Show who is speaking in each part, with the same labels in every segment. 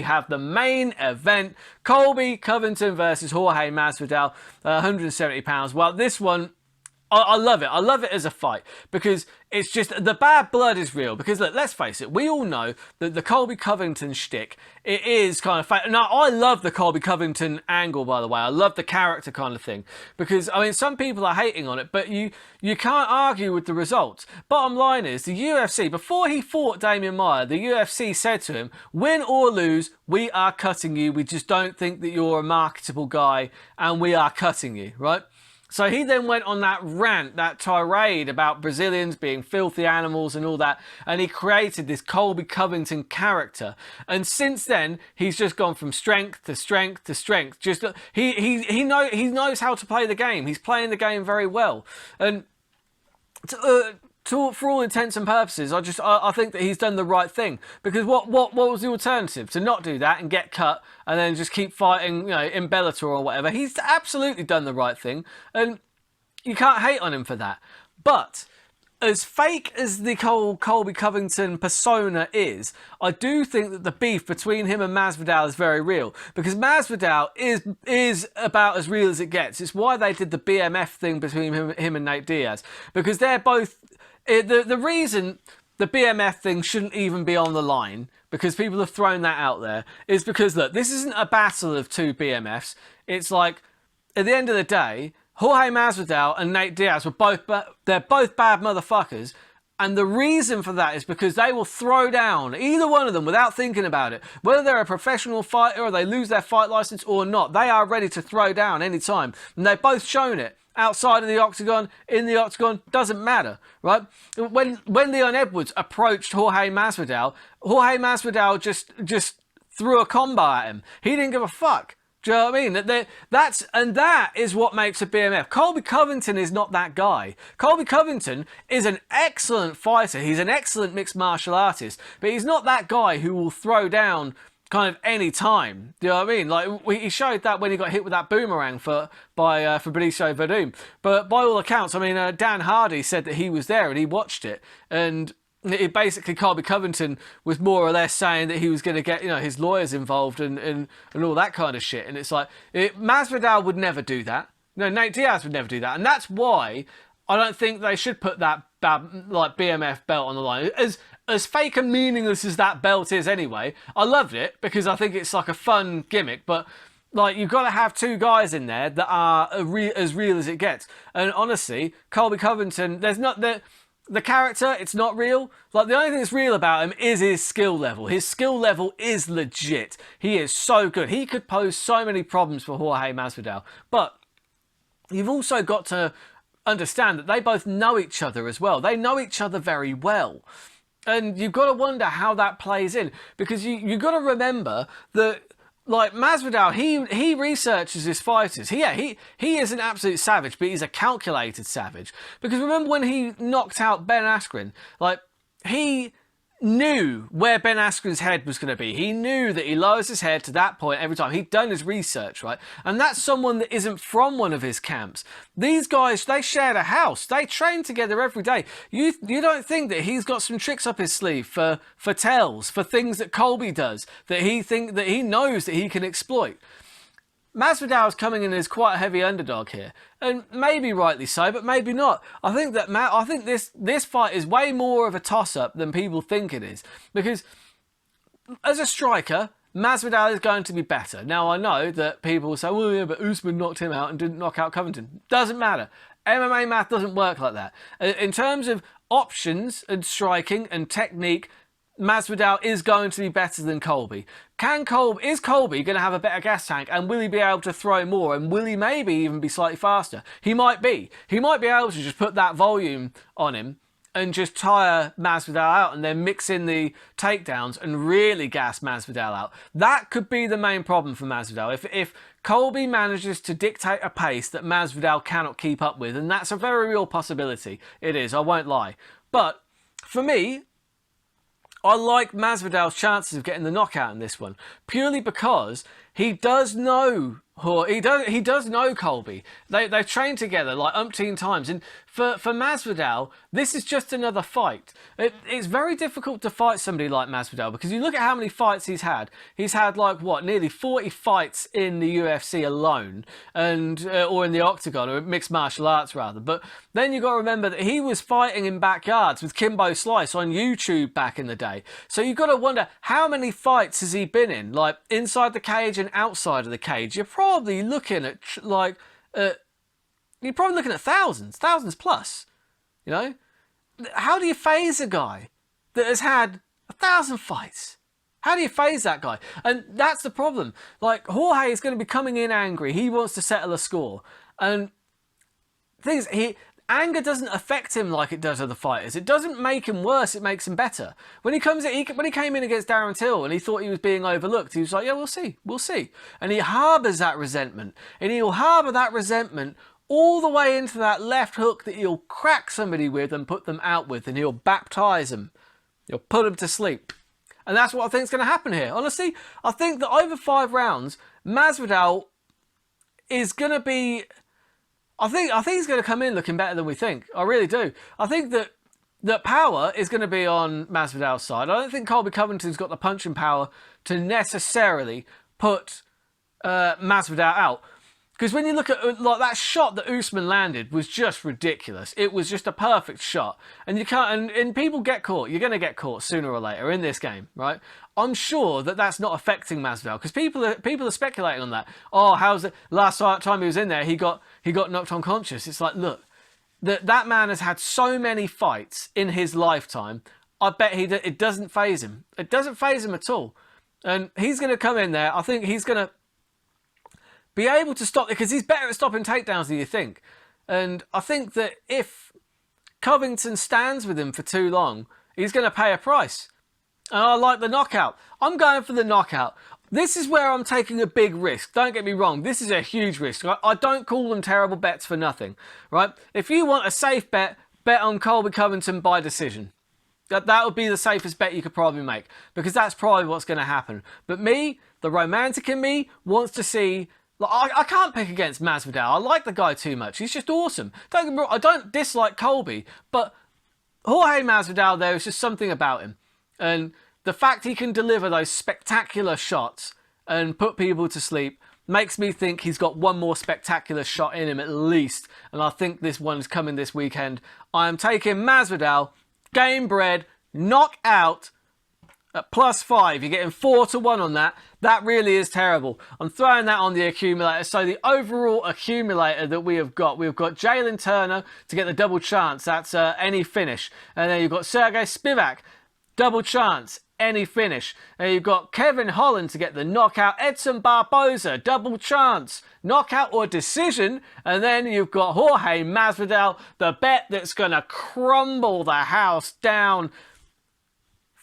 Speaker 1: have the main event, Colby Covington versus Jorge Masvidal, 170 pounds. Well, this one, I love it. I love it as a fight because it's just the bad blood is real. Because look, let's face it, we all know that the Colby Covington shtick, it is kind of fake. Now, I love the Colby Covington angle, by the way. I love the character kind of thing because I mean, some people are hating on it, but you can't argue with the results. Bottom line is the UFC, before he fought Damian Maia, the UFC said to him, "Win or lose, we are cutting you. We just don't think that you're a marketable guy, and we are cutting you." Right? So he then went on that rant, that tirade about Brazilians being filthy animals and all that, and he created this Colby Covington character. And since then, he's just gone from strength to strength to strength. Just he knows how to play the game. He's playing the game very well. And for all intents and purposes, I think that he's done the right thing, because what was the alternative? To not do that and get cut and then just keep fighting, you know, in Bellator or whatever. He's absolutely done the right thing, and you can't hate on him for that. But as fake as the Colby Covington persona is, I do think that the beef between him and Masvidal is very real, because Masvidal is about as real as it gets. It's why they did the BMF thing between him and Nate Diaz, because they're both. The reason the BMF thing shouldn't even be on the line, because people have thrown that out there, is because, look, this isn't a battle of two BMFs. It's like, at the end of the day, Jorge Masvidal and Nate Diaz they're both bad motherfuckers. And the reason for that is because they will throw down either one of them without thinking about it. Whether they're a professional fighter or they lose their fight license or not, they are ready to throw down any time. And they've both shown it. Outside of the octagon, in the octagon, doesn't matter, right? When Leon Edwards approached Jorge Masvidal just threw a combo at him. He didn't give a fuck. Do you know what I mean? That is what makes a BMF. Colby Covington is not that guy. Colby Covington is an excellent fighter. He's an excellent mixed martial artist, but he's not that guy who will throw down kind of any time. Do you know what I mean? Like, he showed that when he got hit with that boomerang for Fabricio Verdum. But by all accounts, I mean, Dan Hardy said that he was there and he watched it, and it basically, Colby Covington was more or less saying that he was going to get, you know, his lawyers involved and all that kind of shit. And it's like, Masvidal would never do that. No, Nate Diaz would never do that. And that's why I don't think they should put that BMF belt on the line. As fake and meaningless as that belt is anyway, I loved it because I think it's like a fun gimmick, but like, you've got to have two guys in there that are as real as it gets. And honestly, Colby Covington, there's not the character, it's not real. Like, the only thing that's real about him is his skill level. His skill level is legit. He is so good. He could pose so many problems for Jorge Masvidal. But you've also got to understand that they both know each other as well. They know each other very well. And you've got to wonder how that plays in, because you've got to remember that, like, Masvidal, he researches his fighters. He is an absolute savage, but he's a calculated savage. Because remember when he knocked out Ben Askren, like, he knew where Ben Askren's head was going to be. He knew that he lowers his head to that point every time. He'd done his research, right? And that's someone that isn't from one of his camps. These guys, they shared a house. They train together every day. You don't think that he's got some tricks up his sleeve for tells, for things that Colby does, that he knows that he can exploit. Masvidal is coming in as quite a heavy underdog here, and maybe rightly so, but maybe not. I think this fight is way more of a toss-up than people think it is, because as a striker, Masvidal is going to be better. Now, I know that people will say, well, yeah, but Usman knocked him out and didn't knock out Covington. Doesn't matter. MMA math doesn't work like that. In terms of options and striking and technique, Masvidal is going to be better than Colby. Is Colby going to have a better gas tank, and will he be able to throw more, and will he maybe even be slightly faster? He might be. He might be able to just put that volume on him and just tire Masvidal out and then mix in the takedowns and really gas Masvidal out. That could be the main problem for Masvidal. If Colby manages to dictate a pace that Masvidal cannot keep up with, and that's a very real possibility. It is, I won't lie. But for me, I like Masvidal's chances of getting the knockout in this one, purely because he does know Or he does know Colby. They've trained together like umpteen times. And for Masvidal, this is just another fight. It's very difficult to fight somebody like Masvidal because you look at how many fights he's had. He's had like what, nearly 40 fights in the UFC alone, and or in the octagon, or mixed martial arts rather. But then you got to remember that he was fighting in backyards with Kimbo Slice on YouTube back in the day. So you got to wonder how many fights has he been in, like inside the cage and outside of the cage. You're probably looking at you're probably looking at thousands plus. You know, how do you phase a guy that has had 1,000 fights? How do you phase that guy? And that's the problem. Like, Jorge is going to be coming in angry. He wants to settle a score, and things anger doesn't affect him like it does other fighters. It doesn't make him worse, it makes him better. When he came in against Darren Till and he thought he was being overlooked, he was like, yeah, we'll see. And he harbours that resentment. And he'll harbour that resentment all the way into that left hook that he'll crack somebody with and put them out with, and he'll baptise them. He'll put them to sleep. And that's what I think is going to happen here. Honestly, I think that over 5 rounds, Masvidal is going to be... I think he's going to come in looking better than we think. I really do. I think that power is going to be on Masvidal's side. I don't think Colby Covington's got the punching power to necessarily put Masvidal out. Because when you look at like that shot that Usman landed was just ridiculous. It was just a perfect shot, and you can't. And people get caught. You're going to get caught sooner or later in this game, right? I'm sure that that's not affecting Masvidal because people are speculating on that. Oh, how's it? Last time he was in there, he got knocked unconscious. It's like, look, that man has had so many fights in his lifetime. I bet it doesn't faze him. It doesn't faze him at all, and he's going to come in there. I think he's going to be able to stop it because he's better at stopping takedowns than you think. And I think that if Covington stands with him for too long, he's going to pay a price. And I like the knockout. I'm going for the knockout. This is where I'm taking a big risk. Don't get me wrong. This is a huge risk. I don't call them terrible bets for nothing, right? If you want a safe bet on Colby Covington by decision. That would be the safest bet you could probably make because that's probably what's going to happen. But me, the romantic in me, wants to see... Like, I can't pick against Masvidal. I like the guy too much. He's just awesome. Don't get me wrong, I don't dislike Colby, but Jorge Masvidal, there is just something about him. And the fact he can deliver those spectacular shots and put people to sleep makes me think he's got one more spectacular shot in him at least. And I think this one's coming this weekend. I am taking Masvidal, game bred, knockout, at +5, you're getting 4-1 on that. That really is terrible. I'm throwing that on the accumulator. So the overall accumulator that we've got Jalen Turner to get the double chance. That's any finish. And then you've got Sergey Spivak, double chance, any finish. And you've got Kevin Holland to get the knockout. Edson Barboza, double chance, knockout or decision. And then you've got Jorge Masvidal, the bet that's going to crumble the house down.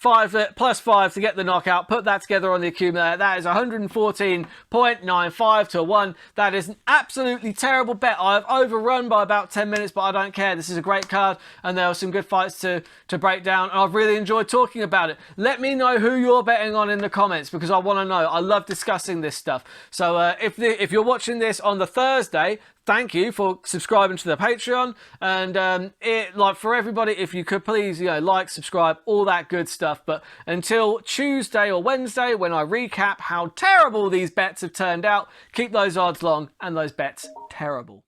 Speaker 1: +5 to get the knockout. Put that together on the accumulator. That is 114.95 to 1. That is an absolutely terrible bet. I've overrun by about 10 minutes, but I don't care. This is a great card, and there were some good fights to break down. And I've really enjoyed talking about it. Let me know who you're betting on in the comments because I want to know. I love discussing this stuff. So if you're watching this on the Thursday, thank you for subscribing to the Patreon, and like for everybody, if you could please, like, subscribe, all that good stuff. But until Tuesday or Wednesday, when I recap how terrible these bets have turned out, keep those odds long and those bets terrible.